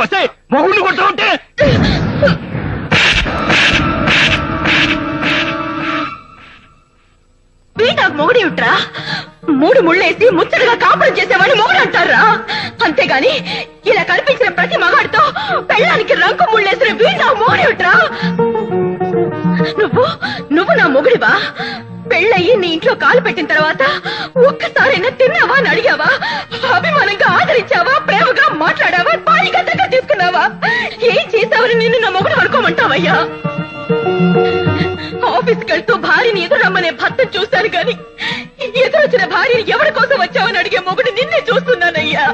వస్తే మొగుడిని కొట్టా ఉంటే నాకు మొగుడి ఉంటా 3 ముళ్ళేసి ముచ్చటగా కాపురం చేసేవాడిని మొగుడు అంటారా? అంతేగాని ఇలా కనిపించిన ప్రతి మగాడితో పెళ్ళానికి రంకు ముళ్ళేసిన వీడు నాకు మొగుడి ఉంటా. నువ్వు నా మొగుడివా? పెళ్ళయి నీ ఇంట్లో కాలు పెట్టిన తర్వాత ఒక్కసారైనా తిన్నావా అని అడిగావా? అభిమానంగా ఆదరించావా? ప్రేమగా మాట్లాడావా? పాయిగా దగ్గర తీసుకున్నావా? ఏం చేసావని నిన్ను నా మొగుడు అనుకోమంటావయ్యా? ఆఫీస్కి వెళ్తూ భార్యని ఎదురమ్మనే భర్త చూశాను గాని ఎదురొచ్చిన భార్యని ఎవరి కోసం వచ్చావని అడిగే మొగుడు నిన్నే చూస్తున్నానయ్యా.